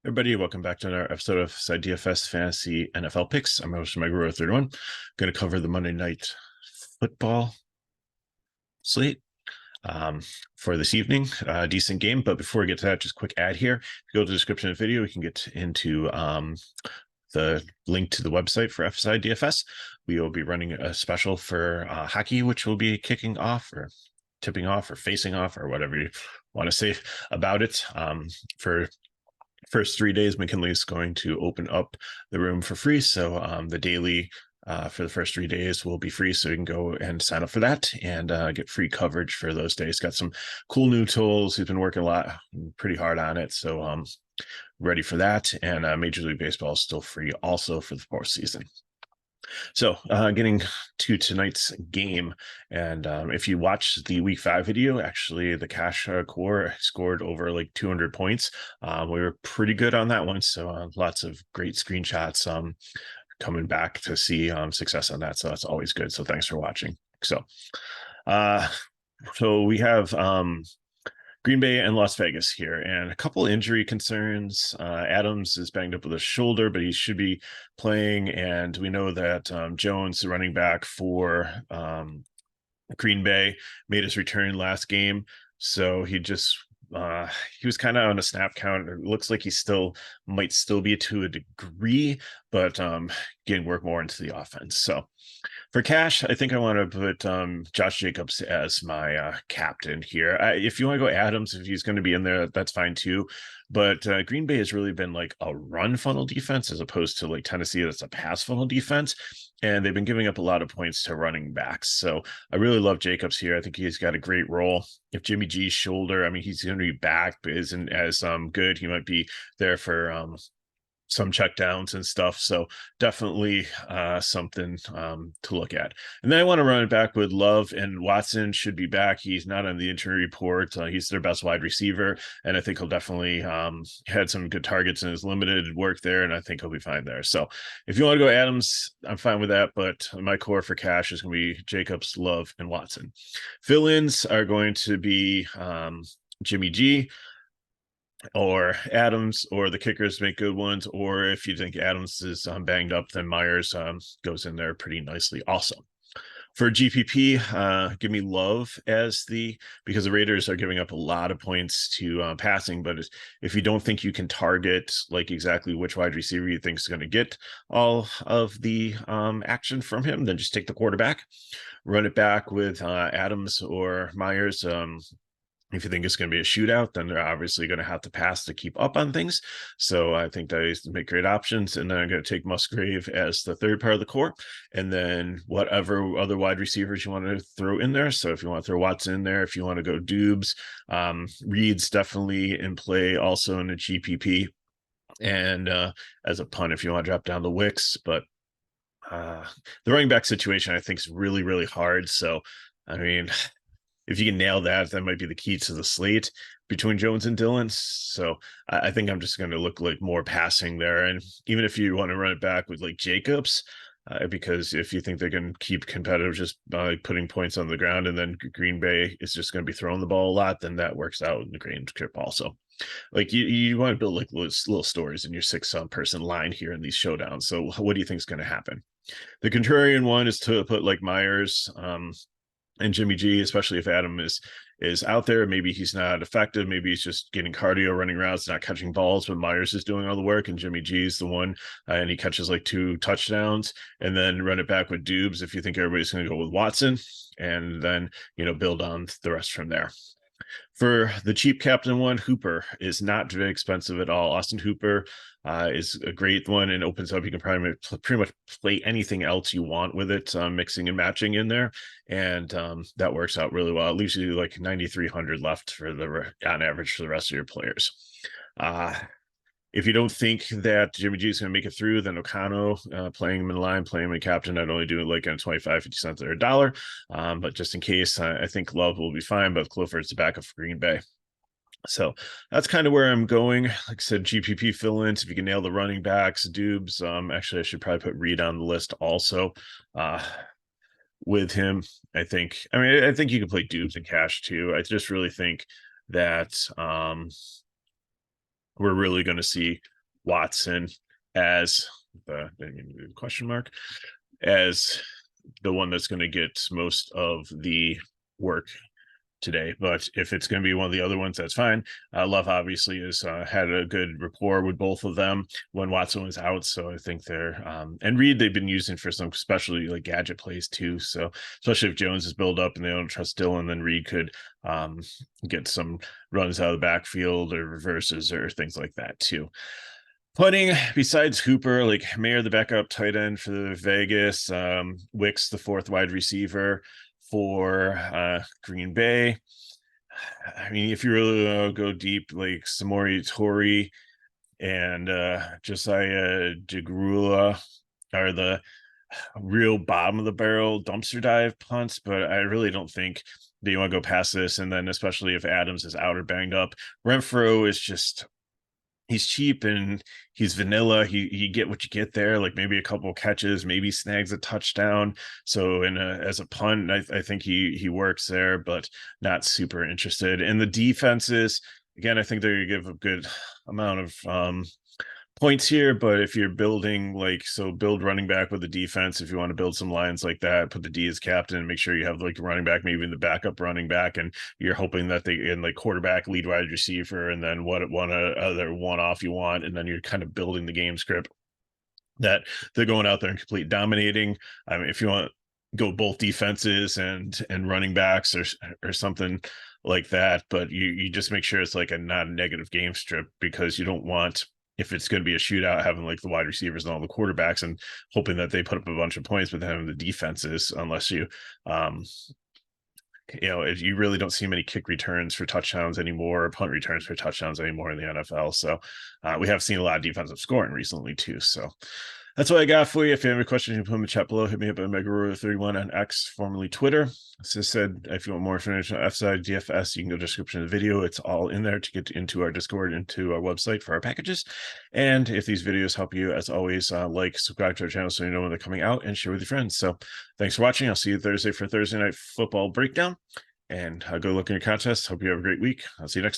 Everybody, welcome back to another episode of Side DFS Fantasy NFL Picks. I'm your host Mike Rowe, 31. Going to cover the Monday Night Football slate for this evening. Decent game, but before we get to that, just a quick ad here. If you go to the description of the video, we can get into the link to the website for FSI DFS. We will be running a special for hockey, which will be kicking off or tipping off or facing off or whatever you want to say about it for first 3 days. McKinley is going to open up the room for free. So the daily for the first 3 days will be free. So you can go and sign up for that and get free coverage for those days. Got some cool new tools. He's been working a lot, pretty hard on it. So ready for that. And Major League Baseball is still free also for the postseason. So getting to tonight's game, and if you watch the week 5 video, actually the cash core scored over like 200 points. We were pretty good on that one, so lots of great screenshots coming back to see success on that, so that's always good. So thanks for watching. So we have Green Bay and Las Vegas here, and a couple injury concerns. Adams is banged up with a shoulder, but he should be playing. And we know that Jones, the running back for Green Bay, made his return last game. So he was kind of on a snap count. It looks like he might still be to a degree, but getting work more into the offense. So for cash, I think I want to put Josh Jacobs as my captain here. If you want to go Adams, if he's going to be in there, that's fine too. But Green Bay has really been like a run funnel defense as opposed to like Tennessee, that's a pass funnel defense. And they've been giving up a lot of points to running backs. So I really love Jacobs here. I think he's got a great role. If Jimmy G's shoulder, I mean, he's going to be back, but isn't as good. He might be there for some check downs and stuff. So definitely something to look at. And then I want to run it back with Love, and Watson should be back. He's not on the injury report. He's their best wide receiver. And I think he'll definitely had some good targets in his limited work there. And I think he'll be fine there. So if you want to go Adams, I'm fine with that. But my core for cash is going to be Jacobs, Love, and Watson. Fill-ins are going to be Jimmy G or Adams, or the kickers make good ones. Or if you think Adams is banged up, then Myers goes in there pretty nicely also. For GPP, give me Love because the Raiders are giving up a lot of points to passing. But if you don't think you can target like exactly which wide receiver you think is going to get all of the action from him, then just take the quarterback, run it back with Adams or Myers. If you think it's going to be a shootout, then they're obviously going to have to pass to keep up on things. So I think those make great options. And then I'm going to take Musgrave as the third part of the core. And then whatever other wide receivers you want to throw in there. So if you want to throw Watson in there, if you want to go Dubes, Reed's definitely in play also in a GPP. And as a punt, if you want to drop down the Wicks. But the running back situation, I think, is really, really hard. So, I mean, if you can nail that, that might be the key to the slate between Jones and Dillon. So I think I'm just going to look like more passing there. And even if you want to run it back with like Jacobs, because if you think they can keep competitive just by putting points on the ground, and then Green Bay is just going to be throwing the ball a lot, then that works out in the green script also. Like you want to build like little stories in your 6-person line here in these showdowns. So what do you think is going to happen? The contrarian one is to put like Myers, and Jimmy G, especially if Adam is out there. Maybe he's not effective. Maybe he's just getting cardio, running routes, not catching balls, but Myers is doing all the work, and Jimmy G is the one, and he catches like 2 touchdowns. And then run it back with Dubes if you think everybody's going to go with Watson, and then build on the rest from there. For the cheap captain one, Hooper is not very expensive at all. Austin Hooper is a great one and opens up. You can pretty much play anything else you want with it, mixing and matching in there. And that works out really well. It leaves you like 9,300 left on average for the rest of your players. If you don't think that Jimmy G is going to make it through, then O'Connell, playing him in line, playing him in captain, I'd only do it like on 25, 50 cents or $1. But just in case, I think Love will be fine, but Clifford's the backup for Green Bay. So that's kind of where I'm going. Like I said, GPP fill-ins, if you can nail the running backs, Dubes. Actually, I should probably put Reed on the list also. With him, I think you can play Dubes and cash too. I just really think that we're really going to see Watson as the question mark as the one that's going to get most of the work today. But if it's going to be one of the other ones, that's fine. Love obviously has had a good rapport with both of them when Watson was out, so I think they're and Reed they've been using for some especially like gadget plays too. So especially if Jones is built up and they don't trust Dillon, then Reed could get some runs out of the backfield or reverses or things like that too. Putting besides Hooper, like Mayer, the backup tight end for Vegas, Wicks, the fourth wide receiver for Green Bay. I mean, if you really go deep, like Samori Tori and Josiah Degrula are the real bottom of the barrel dumpster dive punts, but I really don't think that you want to go past this. And then especially if Adams is out or banged up, Renfro is just he's cheap and he's vanilla. He get what you get there, like maybe a couple catches, maybe snags a touchdown. So as a punt, I think he works there, but not super interested. And the defenses, again, I think they're gonna give a good amount of points here, but if you're building build running back with the defense, if you want to build some lines like that, put the D as captain and make sure you have like a running back, maybe in the backup running back, and you're hoping that they in like quarterback, lead wide receiver, and then what one other one off you want, and then you're kind of building the game script that they're going out there and complete dominating. I mean, if you want go both defenses and running backs or something like that, but you just make sure it's like a not a negative game strip, because you don't want, if it's going to be a shootout, having like the wide receivers and all the quarterbacks and hoping that they put up a bunch of points, but having the defenses, unless you you really don't see many kick returns for touchdowns anymore, or punt returns for touchdowns anymore in the NFL. So we have seen a lot of defensive scoring recently too. So that's what I got for you. If you have any questions, you can put them in the chat below. Hit me up at Megaruler31 on X, formerly Twitter. As I said, if you want more information on F-Side, DFS, you can go to the description of the video. It's all in there to get into our Discord, into our website for our packages. And if these videos help you, as always, like, subscribe to our channel so you know when they're coming out, and share with your friends. So thanks for watching. I'll see you Thursday for Thursday Night Football Breakdown. And go look in your contest. Hope you have a great week. I'll see you next time.